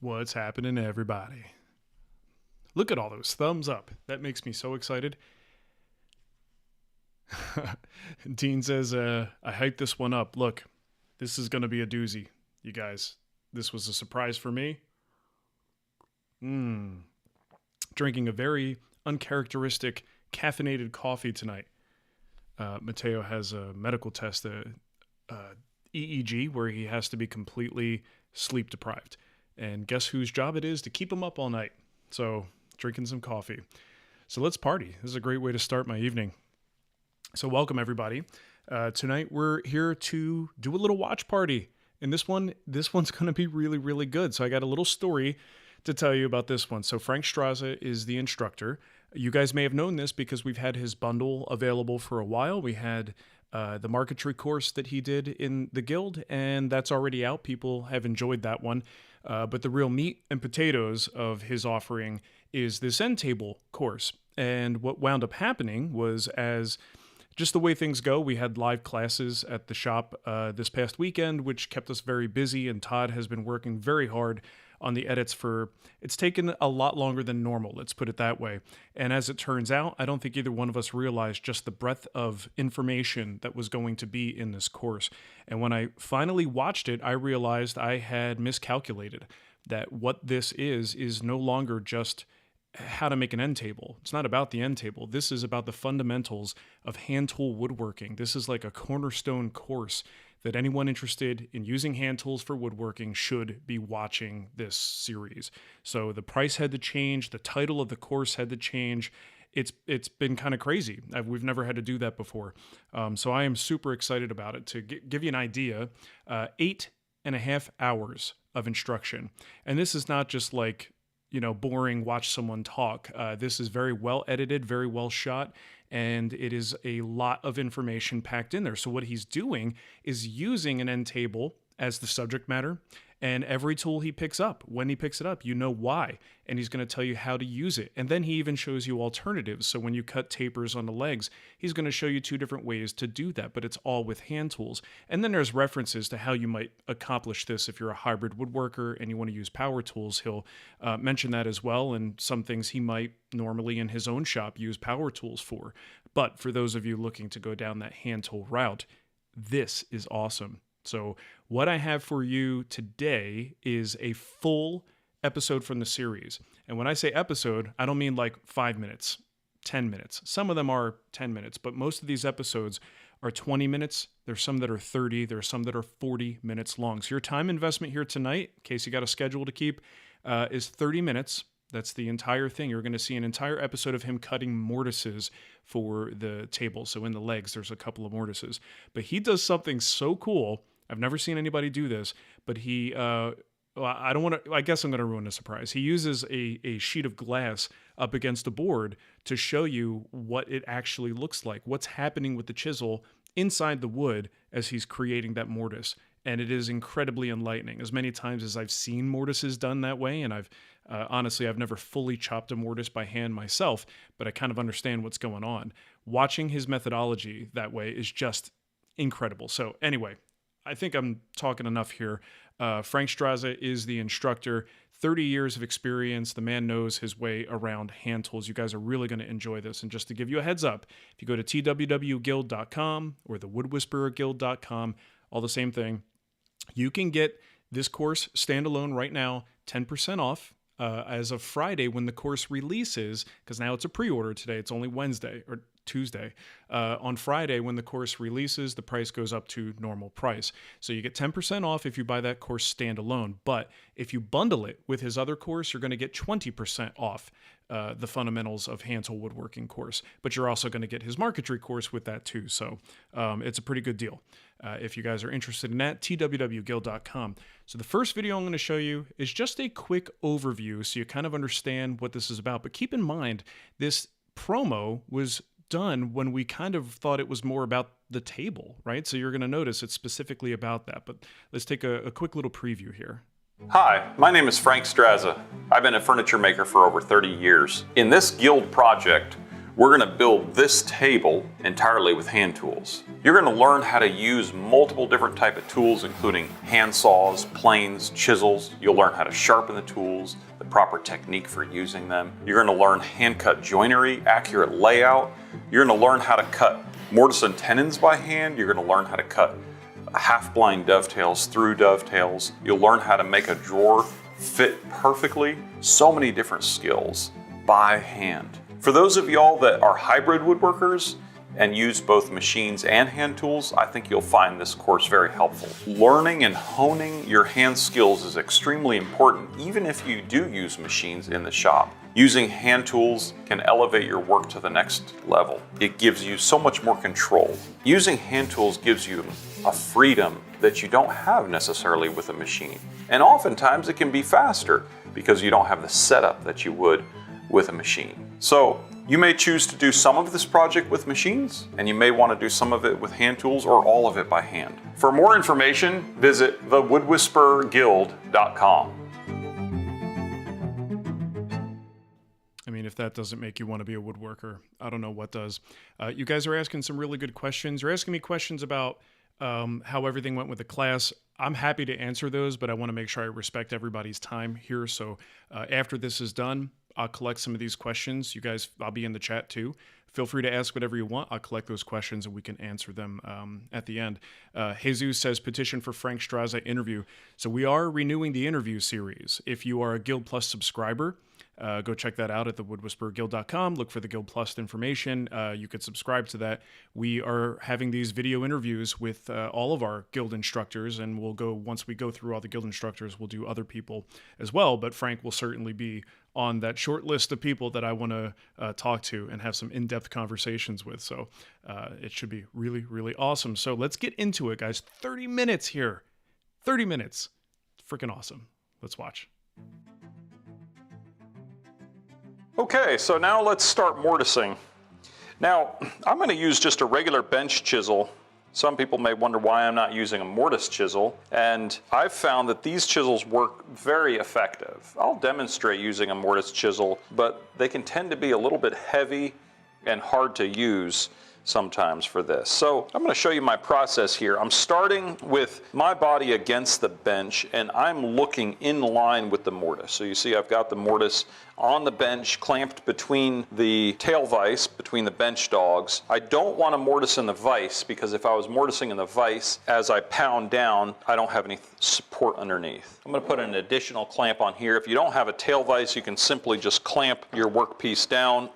What's happening, everybody? Look at all those thumbs up. That makes me so excited. Dean says, I hyped this one up. Look, this is going to be a doozy, you guys. This was a surprise for me. Drinking a very uncharacteristic caffeinated coffee tonight. Mateo has a medical test, EEG, where he has to be completely sleep deprived. And guess whose job it is to keep him up all night? So, drinking some coffee. So let's party. This is a great way to start my evening. So welcome, everybody. Tonight we're here to do a little watch party. And this one's going to be really, really good. So I got a little story to tell you about this one. So Frank Strazza is the instructor. You guys may have known this because we've had his bundle available for a while. We had the marquetry course that he did in the guild, and that's already out. People have enjoyed that one. But the real meat and potatoes of his offering is this end table course. And what wound up happening was, as just the way things go, we had live classes at the shop this past weekend, which kept us very busy, and Todd has been working very hard on the edits it's taken a lot longer than normal, let's put it that way. And as it turns out, I don't think either one of us realized just the breadth of information that was going to be in this course. And when I finally watched it, I realized I had miscalculated that what this is no longer just how to make an end table. It's not about the end table. This is about the fundamentals of hand tool woodworking. This is like a cornerstone course that anyone interested in using hand tools for woodworking should be watching this series. So the price had to change. The title of the course had to change. It's been kind of crazy. We've never had to do that before. So I am super excited about it. To give you an idea, 8.5 hours of instruction. And this is not just like, boring, watch someone talk. This is very well edited, very well shot, and it is a lot of information packed in there. So what he's doing is using an end table as the subject matter, and every tool he picks up, when he picks it up, you know why, and he's going to tell you how to use it. And then he even shows you alternatives. So when you cut tapers on the legs, he's going to show you 2 different ways to do that, but it's all with hand tools. And then there's references to how you might accomplish this if you're a hybrid woodworker and you want to use power tools. He'll mention that as well, and some things he might normally in his own shop use power tools for. But for those of you looking to go down that hand tool route, this is awesome. So what I have for you today is a full episode from the series. And when I say episode, I don't mean like 5 minutes, 10 minutes. Some of them are 10 minutes, but most of these episodes are 20 minutes. There's some that are 30. There's some that are 40 minutes long. So your time investment here tonight, in case you got a schedule to keep, is 30 minutes. That's the entire thing. You're going to see an entire episode of him cutting mortises for the table. So in the legs, there's a couple of mortises. But he does something so cool. I've never seen anybody do this, but I guess I'm going to ruin the surprise. He uses a sheet of glass up against a board to show you what it actually looks like, what's happening with the chisel inside the wood as he's creating that mortise. And it is incredibly enlightening. As many times as I've seen mortises done that way, and honestly, I've never fully chopped a mortise by hand myself, but I kind of understand what's going on. Watching his methodology that way is just incredible. So anyway, I think I'm talking enough here. Frank Strazza is the instructor, 30 years of experience. The man knows his way around hand tools. You guys are really going to enjoy this. And just to give you a heads up, if you go to twwguild.com or thewoodwhispererguild.com, all the same thing, you can get this course standalone right now, 10% off as of Friday when the course releases, because now it's a pre-order today. It's only Wednesday or Tuesday. On Friday, when the course releases, the price goes up to normal price. So you get 10% off if you buy that course standalone. But if you bundle it with his other course, you're going to get 20% off the fundamentals of hand tool woodworking course. But you're also going to get his marquetry course with that too. So it's a pretty good deal. If you guys are interested in that, twwguild.com. So the first video I'm going to show you is just a quick overview so you kind of understand what this is about. But keep in mind, this promo was done when we kind of thought it was more about the table, right? So you're going to notice it's specifically about that. But let's take a quick little preview here. Hi, my name is Frank Strazza. I've been a furniture maker for over 30 years. In this guild project, we're going to build this table entirely with hand tools. You're going to learn how to use multiple different type of tools, including hand saws, planes, chisels. You'll learn how to sharpen the tools, the proper technique for using them. You're going to learn hand cut joinery, accurate layout. You're going to learn how to cut mortise and tenons by hand. You're going to learn how to cut half-blind dovetails through dovetails. You'll learn how to make a drawer fit perfectly. So many different skills by hand. For those of y'all that are hybrid woodworkers and use both machines and hand tools, I think you'll find this course very helpful. Learning and honing your hand skills is extremely important, even if you do use machines in the shop. Using hand tools can elevate your work to the next level. It gives you so much more control. Using hand tools gives you a freedom that you don't have necessarily with a machine. And oftentimes it can be faster because you don't have the setup that you would with a machine. So you may choose to do some of this project with machines, and you may want to do some of it with hand tools or all of it by hand. For more information, visit thewoodwhispererguild.com. I mean, if that doesn't make you want to be a woodworker, I don't know what does. You guys are asking some really good questions. You're asking me questions about how everything went with the class. I'm happy to answer those, but I want to make sure I respect everybody's time here. So after this is done, I'll collect some of these questions. You guys, I'll be in the chat too. Feel free to ask whatever you want. I'll collect those questions and we can answer them at the end. Jesus says, petition for Frank Strazza interview. So we are renewing the interview series. If you are a Guild Plus subscriber, go check that out at thewoodwhispererguild.com. Look for the Guild Plus information. You could subscribe to that. We are having these video interviews with all of our Guild instructors, and once we go through all the Guild instructors, we'll do other people as well. But Frank will certainly be on that short list of people that I want to talk to and have some in-depth conversations with. So it should be really, really awesome. So let's get into it, guys. 30 minutes here. 30 minutes. Freaking awesome. Let's watch. Okay, so now let's start mortising. Now, I'm going to use just a regular bench chisel. Some people may wonder why I'm not using a mortise chisel, and I've found that these chisels work very effective. I'll demonstrate using a mortise chisel, but they can tend to be a little bit heavy and hard to use sometimes for this. So I'm going to show you my process here. I'm starting with my body against the bench, and I'm looking in line with the mortise. So you see I've got the mortise on the bench clamped between the tail vise, between the bench dogs. I don't want to mortise in the vise, because if I was mortising in the vise, as I pound down, I don't have any support underneath. I'm going to put an additional clamp on here. If you don't have a tail vise, you can simply just clamp your workpiece down.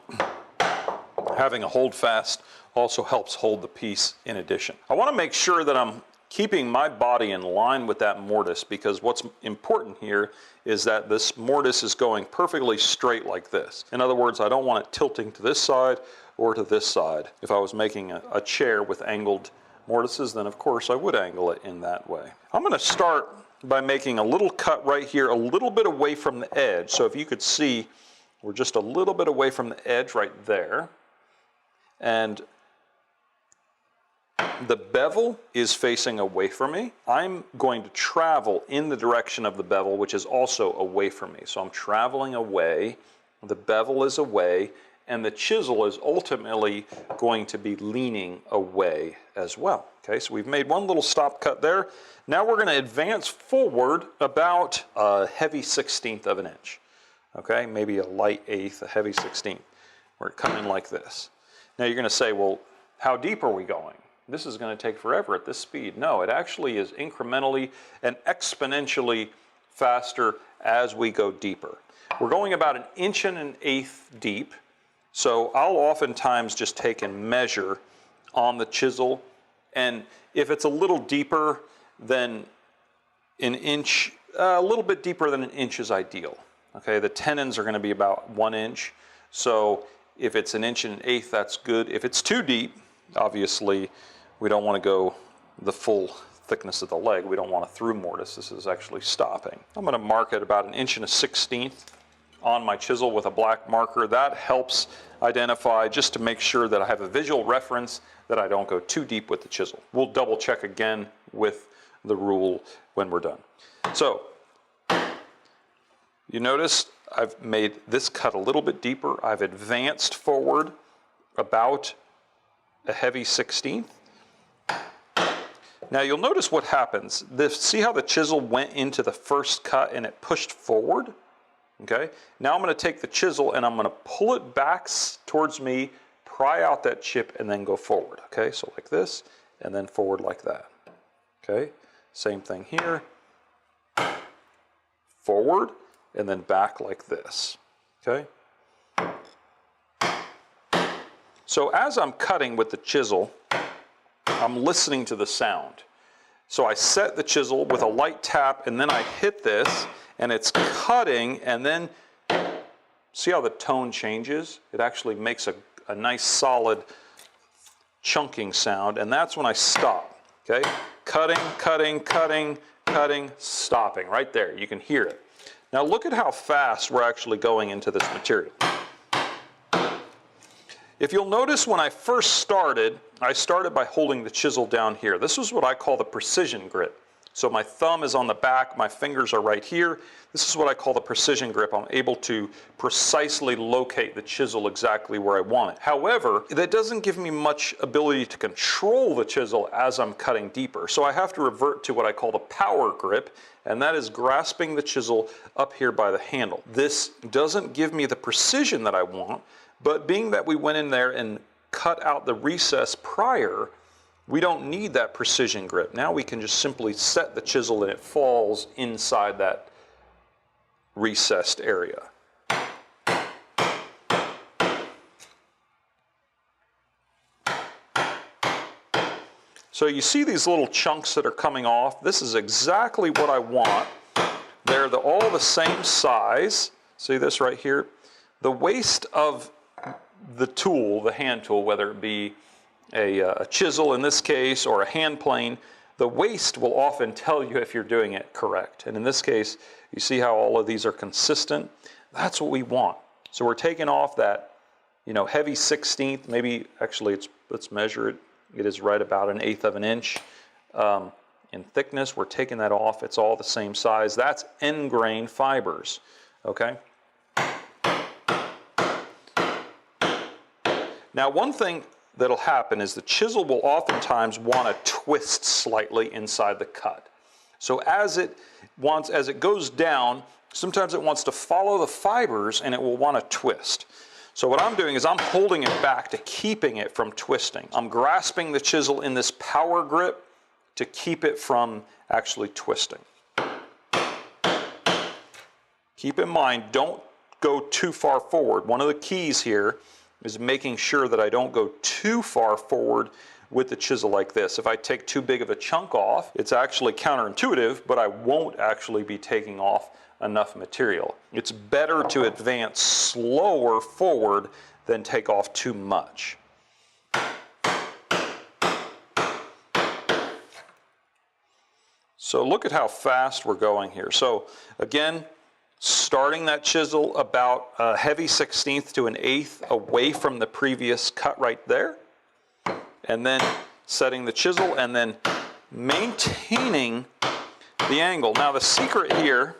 Having a hold fast also helps hold the piece in addition. I want to make sure that I'm keeping my body in line with that mortise, because what's important here is that this mortise is going perfectly straight like this. In other words, I don't want it tilting to this side or to this side. If I was making a chair with angled mortises, then of course I would angle it in that way. I'm going to start by making a little cut right here, a little bit away from the edge. So if you could see, we're just a little bit away from the edge right there. And the bevel is facing away from me. I'm going to travel in the direction of the bevel, which is also away from me. So I'm traveling away, the bevel is away, and the chisel is ultimately going to be leaning away as well. Okay, so we've made one little stop cut there. Now we're going to advance forward about a heavy 1/16 of an inch. Okay, maybe a light 1/8, a heavy 1/16. We're coming like this. Now you're going to say, well, how deep are we going? This is going to take forever at this speed. No, it actually is incrementally and exponentially faster as we go deeper. We're going about 1 1/8 deep, so I'll oftentimes just take and measure on the chisel, and if it's a little deeper than an inch, a little bit deeper than an inch is ideal. Okay, the tenons are going to be about 1 inch, so if it's 1 1/8 inches, that's good. If it's too deep, obviously, we don't want to go the full thickness of the leg. We don't want a through mortise. This is actually stopping. I'm going to mark it about 1 1/16 inches on my chisel with a black marker. That helps identify, just to make sure that I have a visual reference, that I don't go too deep with the chisel. We'll double check again with the rule when we're done. So, you notice I've made this cut a little bit deeper. I've advanced forward about a heavy 16th. Now you'll notice what happens. See how the chisel went into the first cut and it pushed forward? Okay. Now I'm going to take the chisel and I'm going to pull it back towards me, pry out that chip, and then go forward. Okay, so like this, and then forward like that. Okay, same thing here. Forward, and then back like this. Okay. So as I'm cutting with the chisel, I'm listening to the sound. So I set the chisel with a light tap, and then I hit this, and it's cutting, and then see how the tone changes? It actually makes a nice solid chunking sound, and that's when I stop. Okay? Cutting, cutting, cutting, cutting, stopping. Right there, you can hear it. Now look at how fast we're actually going into this material. If you'll notice, when I first started, I started by holding the chisel down here. This is what I call the precision grip. So my thumb is on the back, my fingers are right here. This is what I call the precision grip. I'm able to precisely locate the chisel exactly where I want it. However, that doesn't give me much ability to control the chisel as I'm cutting deeper. So I have to revert to what I call the power grip, and that is grasping the chisel up here by the handle. This doesn't give me the precision that I want, but being that we went in there and cut out the recess prior, we don't need that precision grip. Now we can just simply set the chisel and it falls inside that recessed area. So you see these little chunks that are coming off. This is exactly what I want. They're all the same size. See this right here? The waist of the tool, the hand tool, whether it be a chisel in this case or a hand plane, the waist will often tell you if you're doing it correct. And in this case, you see how all of these are consistent? That's what we want. So we're taking off that, heavy 16th, maybe actually let's measure it. It is right about 1/8 of an inch in thickness. We're taking that off. It's all the same size. That's end grain fibers, okay? Now, one thing that'll happen is the chisel will oftentimes want to twist slightly inside the cut. So as it goes down, sometimes it wants to follow the fibers and it will want to twist. So what I'm doing is I'm holding it back to keeping it from twisting. I'm grasping the chisel in this power grip to keep it from actually twisting. Keep in mind, don't go too far forward. One of the keys here is making sure that I don't go too far forward with the chisel like this. If I take too big of a chunk off, it's actually counterintuitive, but I won't actually be taking off enough material. It's better to advance slower forward than take off too much. So look at how fast we're going here. So again, starting that chisel about a heavy 16th to 1/8 away from the previous cut right there, and then setting the chisel and then maintaining the angle. Now the secret here,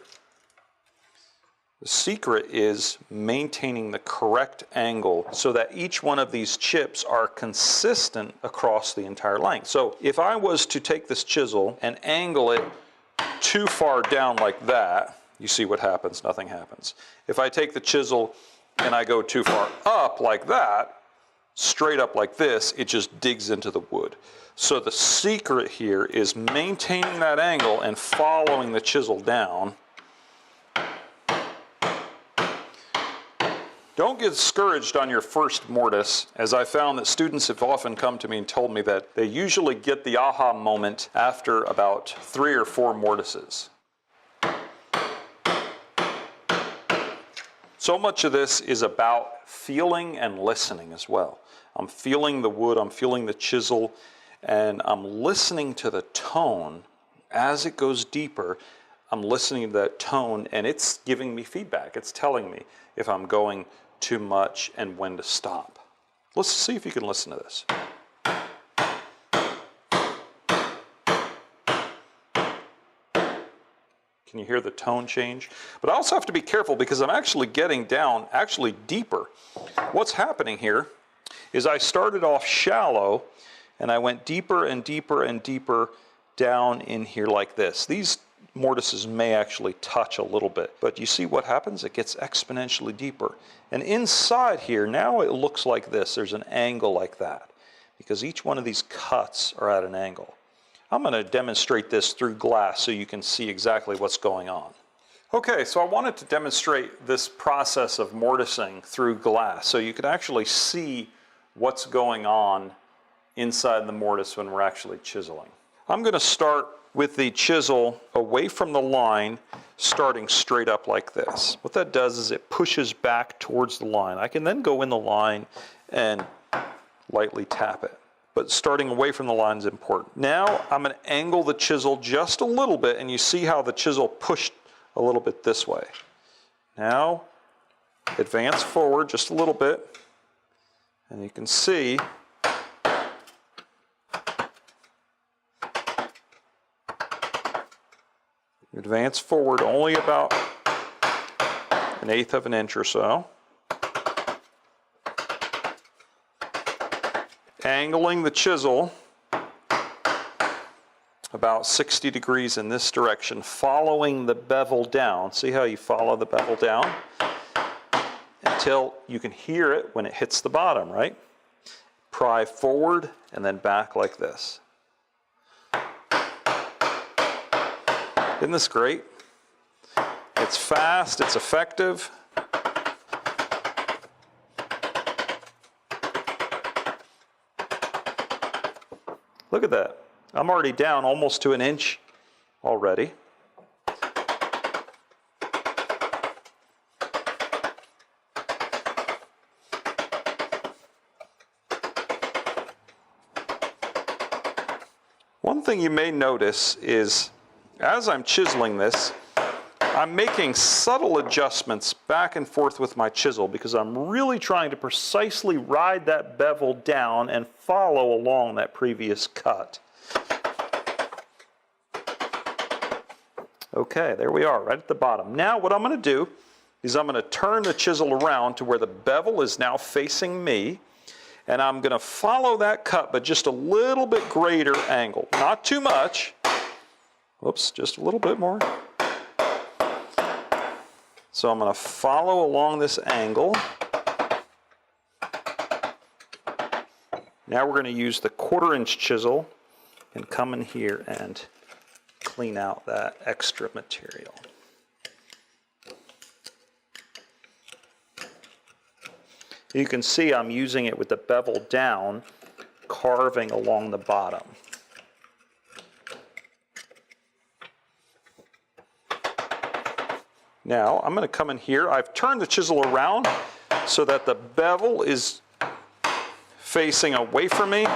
is maintaining the correct angle so that each one of these chips are consistent across the entire length. So if I was to take this chisel and angle it too far down like that, you see what happens, nothing happens. If I take the chisel and I go too far up like that, straight up like this, it just digs into the wood. So the secret here is maintaining that angle and following the chisel down. Don't get discouraged on your first mortise, as I found that students have often come to me and told me that they usually get the aha moment after about 3 or 4 mortises. So much of this is about feeling and listening as well. I'm feeling the wood, I'm feeling the chisel, and I'm listening to the tone as it goes deeper. I'm listening to that tone and it's giving me feedback. It's telling me if I'm going too much and when to stop. Let's see if you can listen to this. Can you hear the tone change? But I also have to be careful because I'm actually getting down deeper. What's happening here is I started off shallow and I went deeper and deeper and deeper down in here like this. These mortises may actually touch a little bit, but you see what happens? It gets exponentially deeper. And inside here, now it looks like this. There's an angle like that, because each one of these cuts are at an angle. I'm going to demonstrate this through glass so you can see exactly what's going on. Okay, so I wanted to demonstrate this process of mortising through glass so you could actually see what's going on inside the mortise when we're actually chiseling. I'm going to start with the chisel away from the line, starting straight up like this. What that does is it pushes back towards the line. I can then go in the line and lightly tap it. But starting away from the line is important. Now I'm going to angle the chisel just a little bit, and you see how the chisel pushed a little bit this way. Now advance forward just a little bit, and you can see advance forward only about 1/8 of an inch or so. Angling the chisel about 60 degrees in this direction, following the bevel down. See how you follow the bevel down? Until you can hear it when it hits the bottom, right? Pry forward and then back like this. Isn't this great? It's fast, it's effective. Look at that. I'm already down almost to 1 inch already. One thing you may notice is as I'm chiseling this, I'm making subtle adjustments back and forth with my chisel because I'm really trying to precisely ride that bevel down and follow along that previous cut. Okay, there we are, right at the bottom. Now what I'm going to do is I'm going to turn the chisel around to where the bevel is now facing me, and I'm going to follow that cut, but just a little bit greater angle. Not too much. Whoops, just a little bit more. So I'm going to follow along this angle. Now we're going to use the 1/4 inch chisel and come in here and clean out that extra material. You can see I'm using it with the bevel down, carving along the bottom. Now I'm going to come in here. I've turned the chisel around so that the bevel is facing away from me.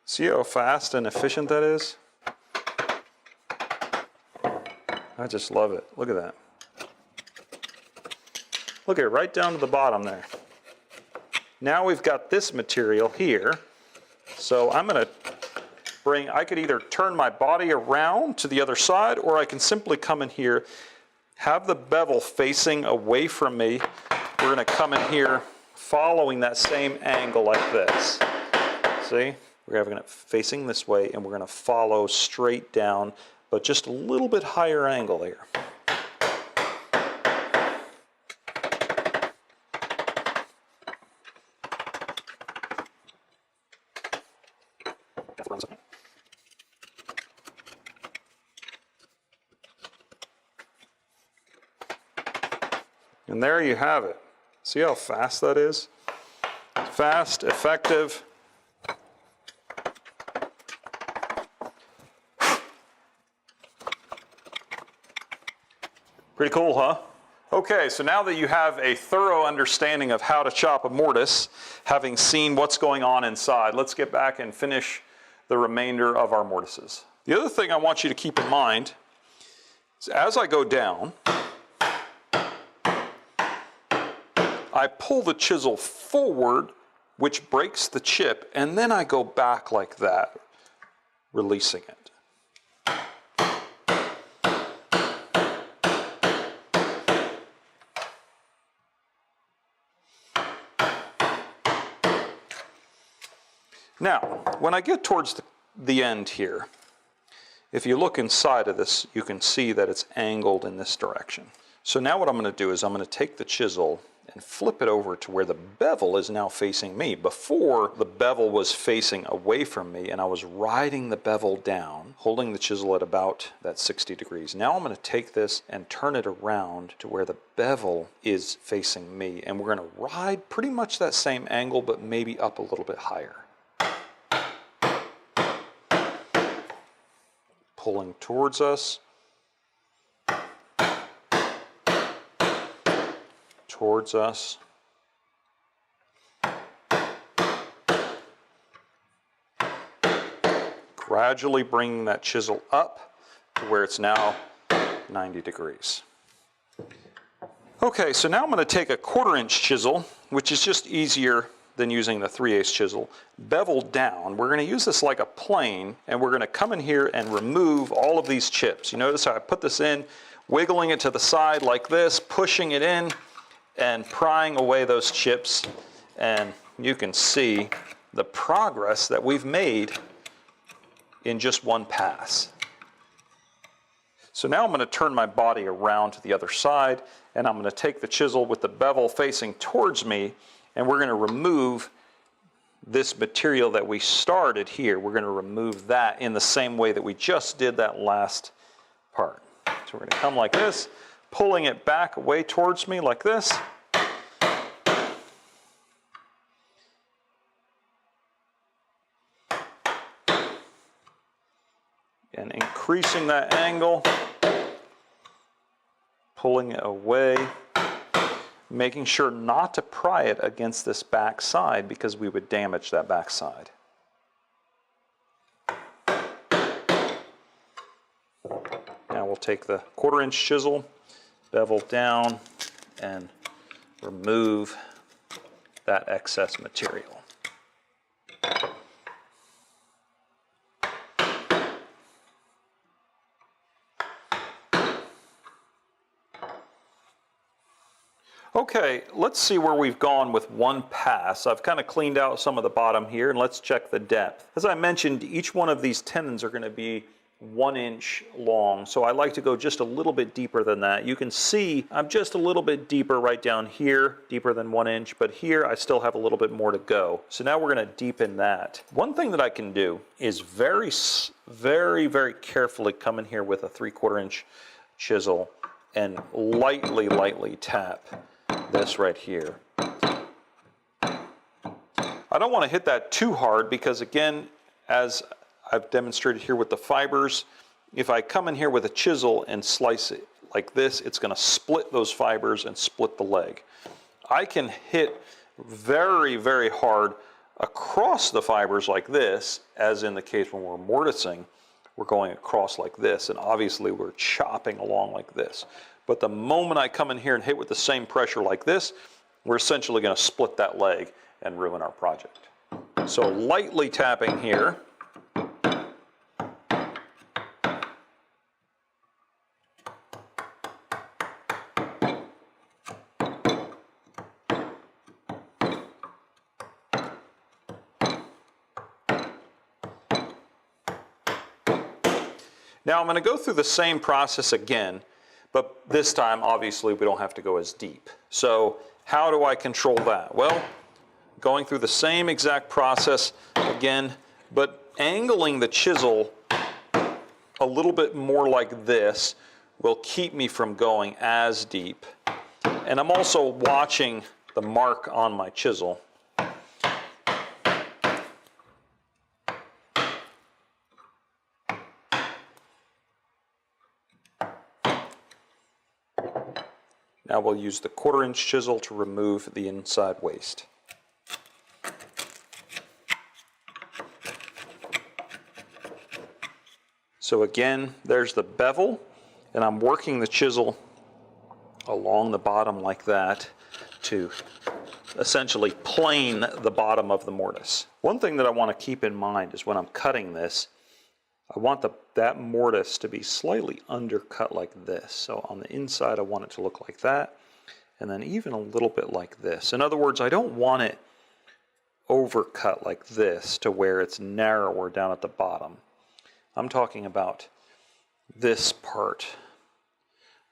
See how fast and efficient that is? I just love it. Look at that. Look at it, right down to the bottom there. Now we've got this material here. So I'm going to I could either turn my body around to the other side, or I can simply come in here, have the bevel facing away from me. We're going to come in here following that same angle like this. See? We're having it facing this way, and we're going to follow straight down, but just a little bit higher angle here. And there you have it. See how fast that is? Fast, effective. Pretty cool, huh? Okay, so now that you have a thorough understanding of how to chop a mortise, having seen what's going on inside, let's get back and finish the remainder of our mortises. The other thing I want you to keep in mind is as I go down, I pull the chisel forward, which breaks the chip, and then I go back like that, releasing it. Now, when I get towards the end here, if you look inside of this, you can see that it's angled in this direction. So now what I'm going to do is I'm going to take the chisel and flip it over to where the bevel is now facing me. Before, the bevel was facing away from me and I was riding the bevel down, holding the chisel at about that 60 degrees. Now I'm going to take this and turn it around to where the bevel is facing me, and we're going to ride pretty much that same angle, but maybe up a little bit higher. Pulling towards us. Towards us. Gradually bringing that chisel up to where it's now 90 degrees. Okay, so now I'm going to take a 1/4 inch chisel, which is just easier than using the 3/8 chisel, bevel down. We're going to use this like a plane, and we're going to come in here and remove all of these chips. You notice how I put this in, wiggling it to the side like this, pushing it in, and prying away those chips, and you can see the progress that we've made in just one pass. So now I'm going to turn my body around to the other side, and I'm going to take the chisel with the bevel facing towards me, and we're going to remove this material that we started here. We're going to remove that in the same way that we just did that last part. So we're going to come like this, pulling it back away towards me like this. And increasing that angle, pulling it away, making sure not to pry it against this back side because we would damage that back side. Now we'll take the 1/4 inch chisel, bevel down, and remove that excess material. Okay, let's see where we've gone with one pass. I've kind of cleaned out some of the bottom here, and let's check the depth. As I mentioned, each one of these tenons are going to be 1 inch long, so I like to go just a little bit deeper than that. You can see I'm just a little bit deeper right down here, deeper than 1 inch, but here I still have a little bit more to go. So now we're going to deepen that. One thing that I can do is very carefully come in here with a 3/4 inch chisel and lightly tap this right here. I don't want to hit that too hard because, again, as I've demonstrated here with the fibers, if I come in here with a chisel and slice it like this, it's going to split those fibers and split the leg. I can hit very hard across the fibers like this, as in the case when we're mortising, we're going across like this, and obviously we're chopping along like this. But the moment I come in here and hit with the same pressure like this, we're essentially going to split that leg and ruin our project. So lightly tapping here. Now I'm going to go through the same process again, but this time obviously we don't have to go as deep. So how do I control that? Well, going through the same exact process again, but angling the chisel a little bit more like this will keep me from going as deep. And I'm also watching the mark on my chisel. Now we'll use the 1/4 inch chisel to remove the inside waste. So again, there's the bevel, and I'm working the chisel along the bottom like that to essentially plane the bottom of the mortise. One thing that I want to keep in mind is when I'm cutting this, I want that mortise to be slightly undercut like this. So on the inside I want it to look like that, and then even a little bit like this. In other words, I don't want it overcut like this to where it's narrower down at the bottom. I'm talking about this part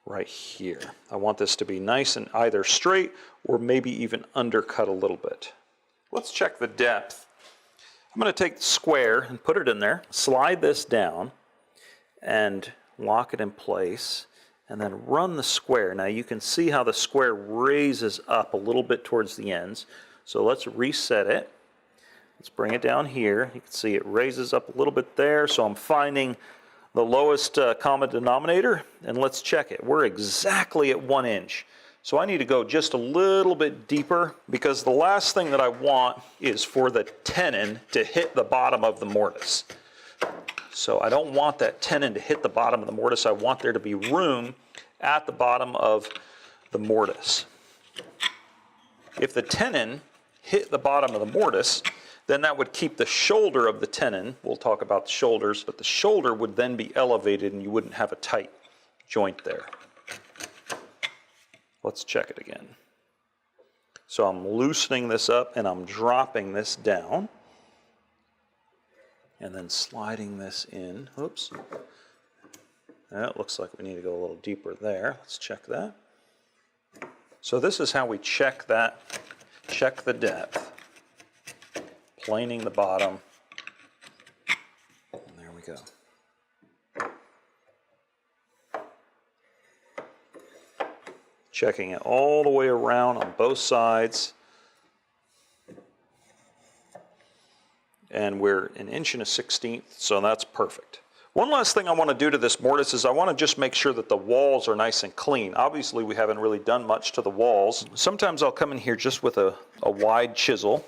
right here. I want this to be nice and either straight or maybe even undercut a little bit. Let's check the depth. I'm going to take the square and put it in there, slide this down and lock it in place, and then run the square. Now you can see how the square raises up a little bit towards the ends. So let's reset it. Let's bring it down here. You can see it raises up a little bit there. So I'm finding the lowest common denominator, and let's check it. We're exactly at 1 inch. So I need to go just a little bit deeper, because the last thing that I want is for the tenon to hit the bottom of the mortise. So I don't want that tenon to hit the bottom of the mortise. I want there to be room at the bottom of the mortise. If the tenon hit the bottom of the mortise, then that would keep the shoulder of the tenon. We'll talk about the shoulders, but the shoulder would then be elevated and you wouldn't have a tight joint there. Let's check it again. So I'm loosening this up and I'm dropping this down and then sliding this in. Oops. It looks like we need to go a little deeper there. Let's check that. So this is how we check that, check the depth. Planing the bottom. And there we go. Checking it all the way around on both sides. And we're 1 1/16 inches, so that's perfect. One last thing I want to do to this mortise is I want to just make sure that the walls are nice and clean. Obviously we haven't really done much to the walls. Sometimes I'll come in here just with a wide chisel,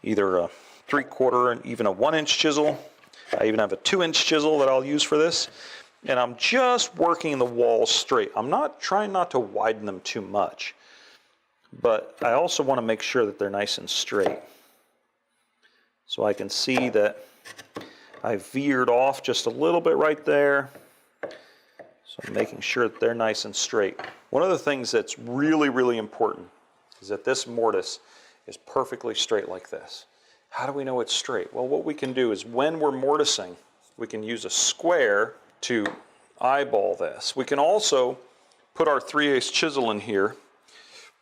either a 3/4 and even a 1 inch chisel. I even have a 2 inch chisel that I'll use for this. And I'm just working the walls straight. I'm not trying not to widen them too much, but I also want to make sure that they're nice and straight. So I can see that I veered off just a little bit right there. So I'm making sure that they're nice and straight. One of the things that's really, really important is that this mortise is perfectly straight like this. How do we know it's straight? Well, what we can do is when we're mortising, we can use a square to eyeball this. We can also put our 3/8 chisel in here.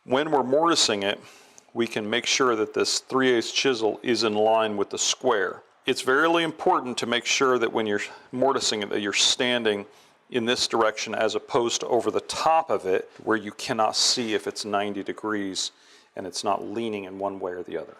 When we're mortising it, we can make sure that this 3/8 chisel is in line with the square. It's very important to make sure that when you're mortising it, that you're standing in this direction as opposed to over the top of it, where you cannot see if it's 90 degrees and it's not leaning in one way or the other.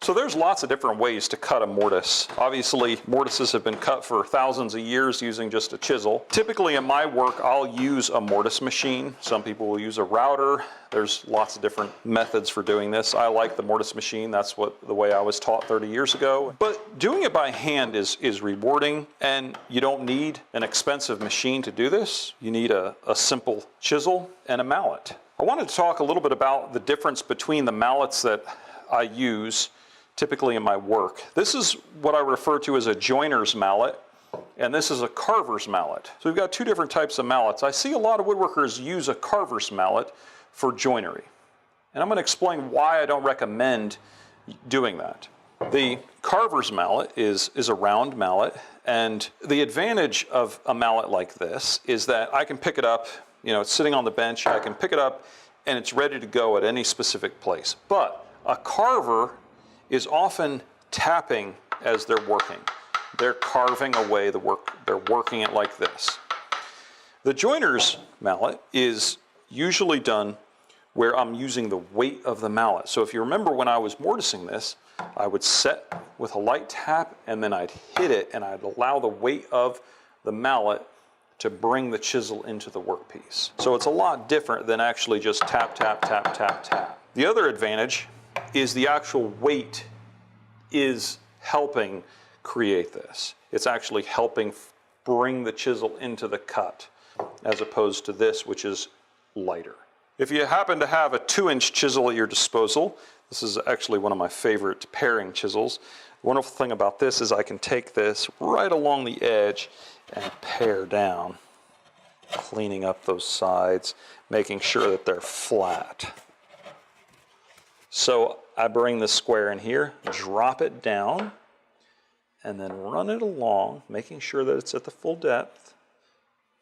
So there's lots of different ways to cut a mortise. Obviously, mortises have been cut for thousands of years using just a chisel. Typically in my work, I'll use a mortise machine. Some people will use a router. There's lots of different methods for doing this. I like the mortise machine. That's the way I was taught 30 years ago. But doing it by hand is rewarding, and you don't need an expensive machine to do this. You need a simple chisel and a mallet. I wanted to talk a little bit about the difference between the mallets that I use typically in my work. This is what I refer to as a joiner's mallet, and this is a carver's mallet. So we've got two different types of mallets. I see a lot of woodworkers use a carver's mallet for joinery, and I'm going to explain why I don't recommend doing that. The carver's mallet is a round mallet, and the advantage of a mallet like this is that I can pick it up, it's sitting on the bench, I can pick it up and it's ready to go at any specific place. But a carver is often tapping as they're working. They're carving away the work, they're working it like this. The joiner's mallet is usually done where I'm using the weight of the mallet. So if you remember when I was mortising this, I would set with a light tap and then I'd hit it and I'd allow the weight of the mallet to bring the chisel into the workpiece. So it's a lot different than actually just tap, tap, tap, tap, tap. The other advantage is the actual weight is helping create this. It's actually helping bring the chisel into the cut as opposed to this, which is lighter. If you happen to have a 2-inch chisel at your disposal, this is actually one of my favorite paring chisels. The wonderful thing about this is I can take this right along the edge and pare down. Cleaning up those sides, making sure that they're flat. So I bring the square in here, drop it down, and then run it along, making sure that it's at the full depth.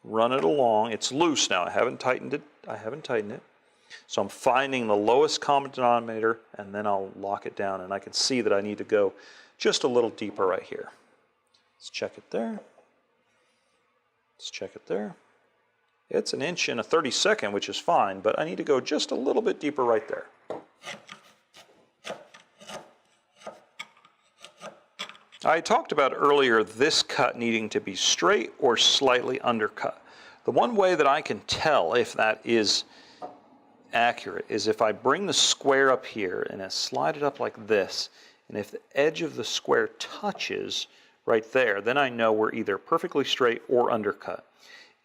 Run it along. It's loose now. I haven't tightened it. So I'm finding the lowest common denominator, and then I'll lock it down, and I can see that I need to go just a little deeper right here. Let's check it there. Let's check it there. It's 1 1/32, which is fine, but I need to go just a little bit deeper right there. I talked about earlier this cut needing to be straight or slightly undercut. The one way that I can tell if that is accurate is if I bring the square up here and I slide it up like this, and if the edge of the square touches right there, then I know we're either perfectly straight or undercut.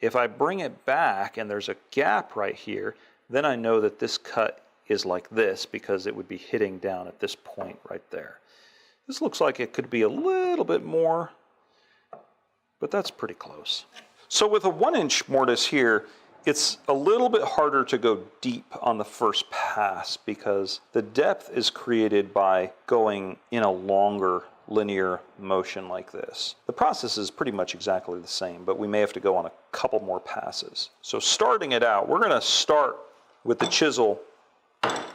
If I bring it back and there's a gap right here, then I know that this cut is like this because it would be hitting down at this point right there. This looks like it could be a little bit more, but that's pretty close. So with a 1-inch mortise here, it's a little bit harder to go deep on the first pass because the depth is created by going in a longer linear motion like this. The process is pretty much exactly the same, but we may have to go on a couple more passes. So starting it out, we're going to start with the chisel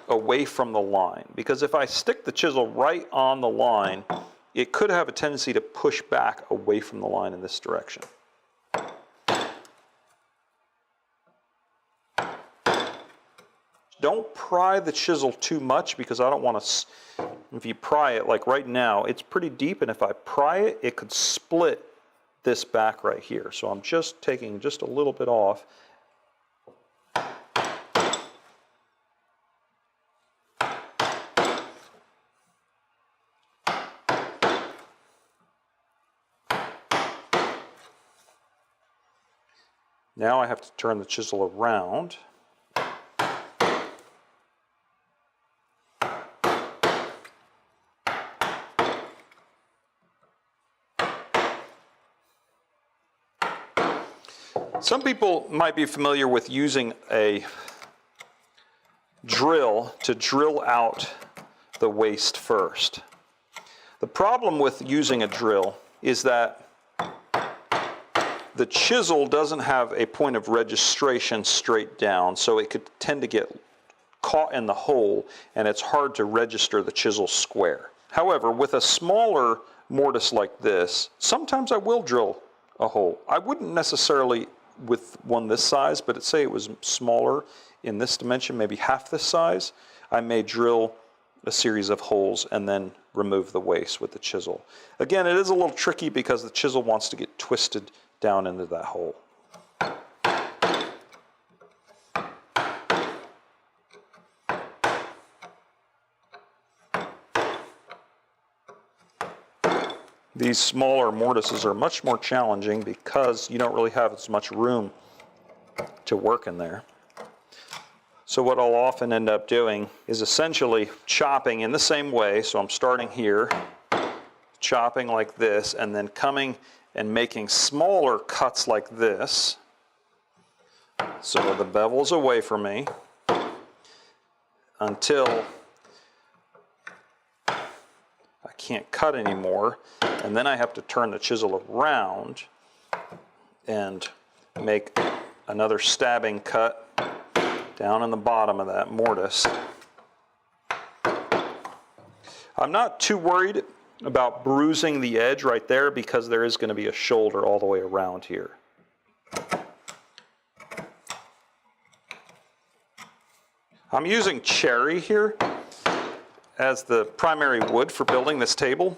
away from the line, because if I stick the chisel right on the line, it could have a tendency to push back away from the line in this direction. Don't pry the chisel too much, because I don't want to, if you pry it, like right now, it's pretty deep, and if I pry it, it could split this back right here. So I'm just taking just a little bit off. Now I have to turn the chisel around. Some people might be familiar with using a drill to drill out the waste first. The problem with using a drill is that the chisel doesn't have a point of registration straight down, so it could tend to get caught in the hole, and it's hard to register the chisel square. However, with a smaller mortise like this, sometimes I will drill a hole. I wouldn't necessarily with one this size, but say it was smaller in this dimension, maybe half this size, I may drill a series of holes and then remove the waste with the chisel. Again, it is a little tricky because the chisel wants to get twisted down into that hole. These smaller mortises are much more challenging because you don't really have as much room to work in there. So what I'll often end up doing is essentially chopping in the same way. So I'm starting here, chopping like this, and then coming and making smaller cuts like this. So the bevel's away from me until I can't cut anymore. And then I have to turn the chisel around and make another stabbing cut down in the bottom of that mortise. I'm not too worried about bruising the edge right there because there is going to be a shoulder all the way around here. I'm using cherry here as the primary wood for building this table,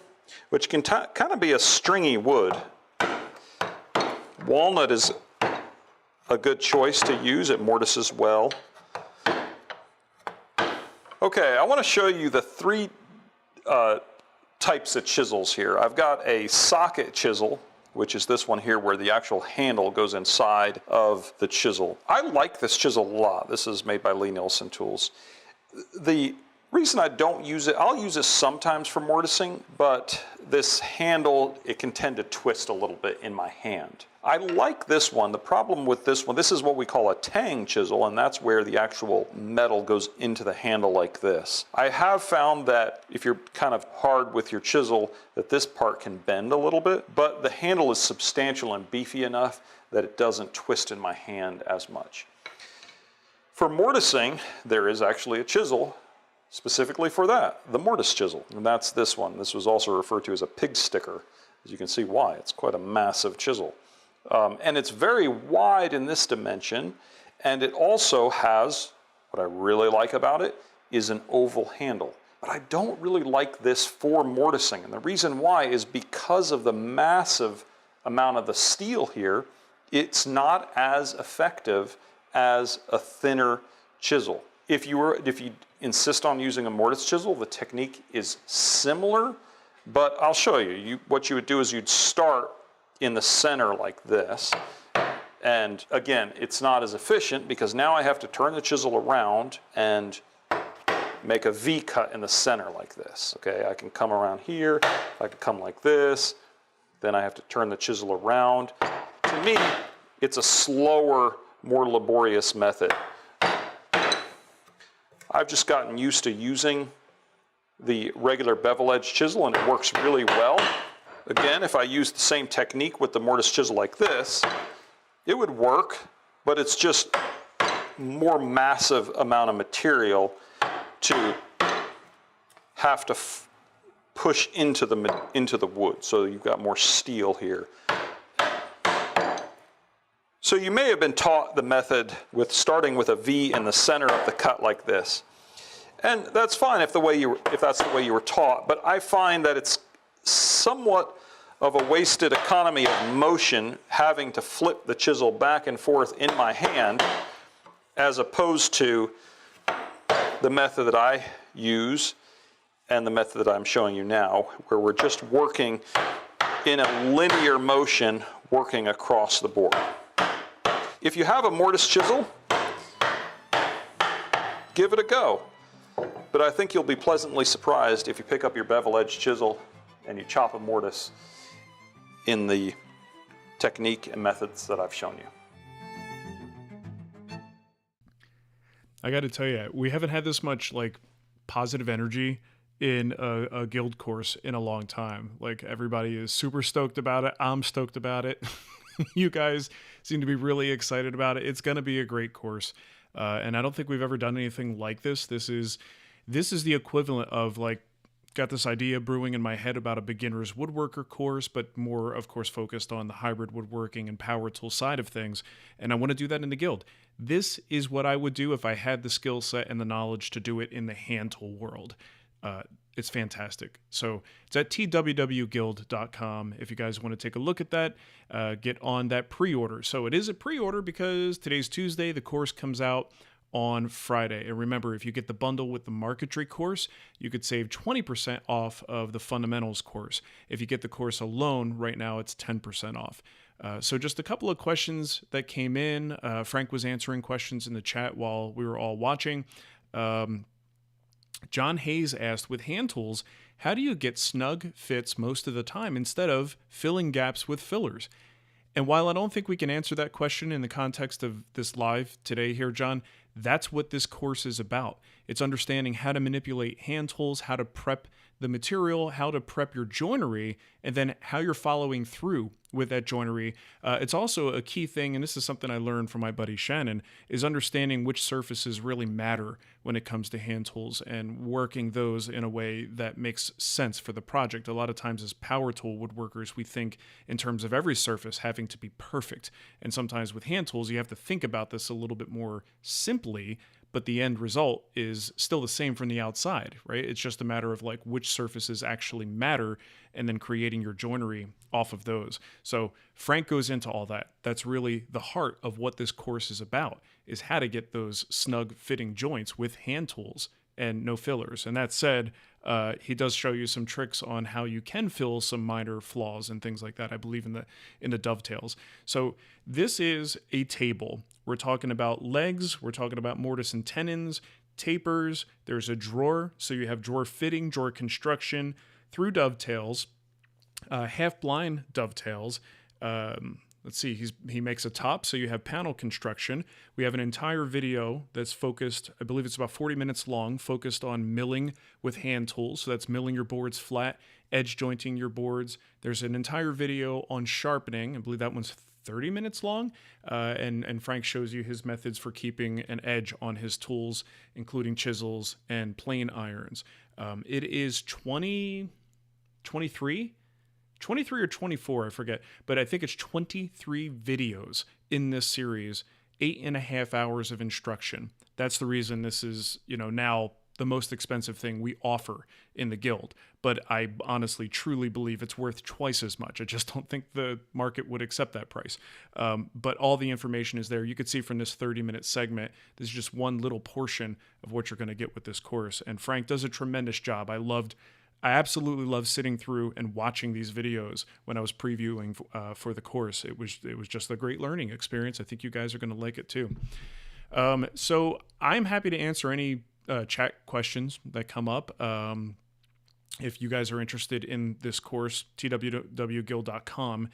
which can kind of be a stringy wood. Walnut is a good choice to use. It mortises well. Okay, I want to show you the three types of chisels here. I've got a socket chisel, which is this one here where the actual handle goes inside of the chisel. I like this chisel a lot. This is made by Lee Nielsen Tools. The Reason I don't use it, I'll use this sometimes for mortising, but this handle, it can tend to twist a little bit in my hand. I like this one. The problem with this one, this is what we call a tang chisel, and that's where the actual metal goes into the handle like this. I have found that if you're kind of hard with your chisel, that this part can bend a little bit, but the handle is substantial and beefy enough that it doesn't twist in my hand as much. For mortising, there is actually a chisel specifically for that, the mortise chisel, and that's this one. This was also referred to as a pig sticker. As you can see why, it's quite a massive chisel. And it's very wide in this dimension, and it also has, what I really like about it, is an oval handle. But I don't really like this for mortising, and the reason why is because of the massive amount of the steel here, it's not as effective as a thinner chisel. If you insist on using a mortise chisel, the technique is similar, but I'll show you. What you would do is you'd start in the center like this, and again, it's not as efficient because now I have to turn the chisel around and make a V cut in the center like this. Okay, I can come around here, I can come like this, then I have to turn the chisel around. To me, it's a slower, more laborious method. I've just gotten used to using the regular bevel edge chisel, and it works really well. Again, if I use the same technique with the mortise chisel like this, it would work, but it's just more massive amount of material to have to push into the wood. So you've got more steel here. So you may have been taught the method with starting with a V in the center of the cut like this. And that's fine if that's the way you were taught, but I find that it's somewhat of a wasted economy of motion having to flip the chisel back and forth in my hand as opposed to the method that I use and the method that I'm showing you now, where we're just working in a linear motion working across the board. If you have a mortise chisel, give it a go. But I think you'll be pleasantly surprised if you pick up your bevel edge chisel and you chop a mortise in the technique and methods that I've shown you. I got to tell you, we haven't had this much like positive energy in a guild course in a long time. Like everybody is super stoked about it. I'm stoked about it. You guys seem to be really excited about it. It's going to be a great course. And I don't think we've ever done anything like this. This is the equivalent of like, got this idea brewing in my head about a beginner's woodworker course, but more, of course, focused on the hybrid woodworking and power tool side of things. And I want to do that in the guild. This is what I would do if I had the skill set and the knowledge to do it in the hand tool world. It's fantastic. So it's at twwguild.com. If you guys want to take a look at that, get on that pre-order. So it is a pre-order because today's Tuesday. The course comes out on Friday. And remember, if you get the bundle with the marquetry course, you could save 20% off of the fundamentals course. If you get the course alone, right now it's 10% off. So just a couple of questions that came in. Frank was answering questions in the chat while we were all watching. John Hayes asked, with hand tools, how do you get snug fits most of the time instead of filling gaps with fillers? And while I don't think we can answer that question in the context of this live today here, John, that's what this course is about. It's understanding how to manipulate hand tools, how to prep the material, how to prep your joinery, and then how you're following through with that joinery. It's also a key thing, and this is something I learned from my buddy Shannon, is understanding which surfaces really matter when it comes to hand tools and working those in a way that makes sense for the project. A lot of times as power tool woodworkers, we think in terms of every surface having to be perfect. And sometimes with hand tools, you have to think about this a little bit more simply, but the end result is still the same from the outside, right? It's just a matter of like which surfaces actually matter and then creating your joinery off of those. So Frank goes into all that. That's really the heart of what this course is about, is how to get those snug fitting joints with hand tools and no fillers. And that said, he does show you some tricks on how you can fill some minor flaws and things like that, I believe, in the dovetails. So this is a table. We're talking about legs. We're talking about mortise and tenons. tapers. There's a drawer, so you have drawer fitting, drawer construction, through dovetails, half-blind dovetails. Let's see, he makes a top, so you have panel construction. We have an entire video that's focused, I believe it's about 40 minutes long, focused on milling with hand tools. So that's milling your boards flat, edge jointing your boards. There's an entire video on sharpening. I believe that one's 30 minutes long. And Frank shows you his methods for keeping an edge on his tools, including chisels and plane irons. It is 23 or 24, I forget, but I think it's 23 videos in this series, 8.5 hours of instruction. That's the reason this is, now the most expensive thing we offer in the guild. But I honestly, truly believe it's worth twice as much. I just don't think the market would accept that price. But all the information is there. You could see from this 30-minute segment, this is just one little portion of what you're going to get with this course. And Frank does a tremendous job. I absolutely love sitting through and watching these videos when I was previewing for the course. It was just a great learning experience. I think you guys are going to like it too. So I'm happy to answer any chat questions that come up. If you guys are interested in this course, twwguild.com,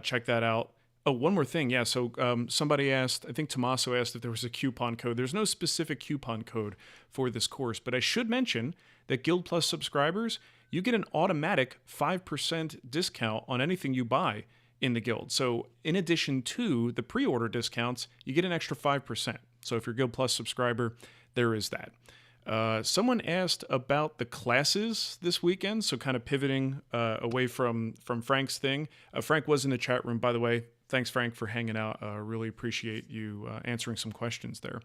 check that out. Oh, one more thing. Yeah, so somebody asked, I think Tommaso asked if there was a coupon code. There's no specific coupon code for this course, but I should mention that Guild Plus subscribers, you get an automatic 5% discount on anything you buy in the Guild. So in addition to the pre-order discounts, you get an extra 5%. So if you're a Guild Plus subscriber, there is that. Someone asked about the classes this weekend, so kind of pivoting away from Frank's thing. Frank was in the chat room, by the way. Thanks, Frank, for hanging out. Really appreciate you answering some questions there.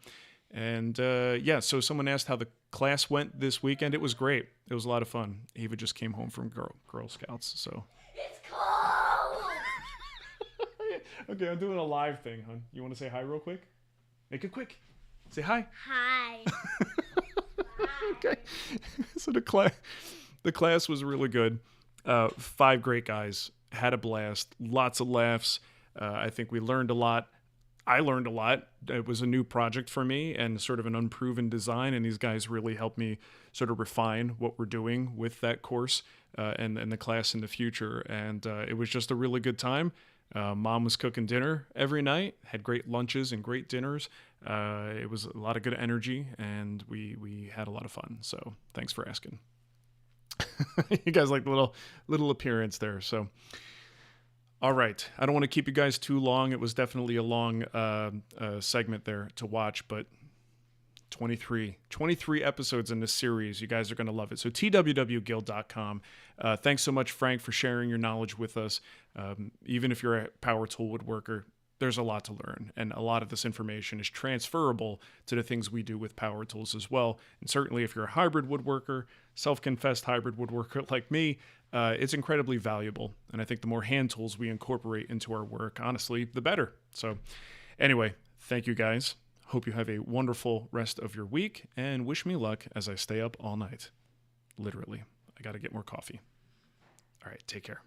And so someone asked how the class went this weekend. It was great. It was a lot of fun. Ava just came home from Girl Scouts, so. It's cold! Okay, I'm doing a live thing, hon. You want to say hi real quick? Make it quick. Say hi. Hi. Okay. So the class was really good. 5 great guys. Had a blast. Lots of laughs. I think we learned a lot. I learned a lot. It was a new project for me and sort of an unproven design, and these guys really helped me sort of refine what we're doing with that course and the class in the future. And it was just a really good time. Mom was cooking dinner every night, had great lunches and great dinners. It was a lot of good energy, and we had a lot of fun. So thanks for asking. You guys like the little appearance there. So. All right. I don't want to keep you guys too long. It was definitely a long segment there to watch, but 23 episodes in this series. You guys are going to love it. So twwguild.com. Thanks so much, Frank, for sharing your knowledge with us. Even if you're a power tool woodworker, there's a lot to learn, and a lot of this information is transferable to the things we do with power tools as well. And certainly if you're a hybrid woodworker, self-confessed hybrid woodworker like me, it's incredibly valuable. And I think the more hand tools we incorporate into our work, honestly, the better. So anyway, thank you guys. Hope you have a wonderful rest of your week, and wish me luck as I stay up all night. Literally. I got to get more coffee. All right, take care.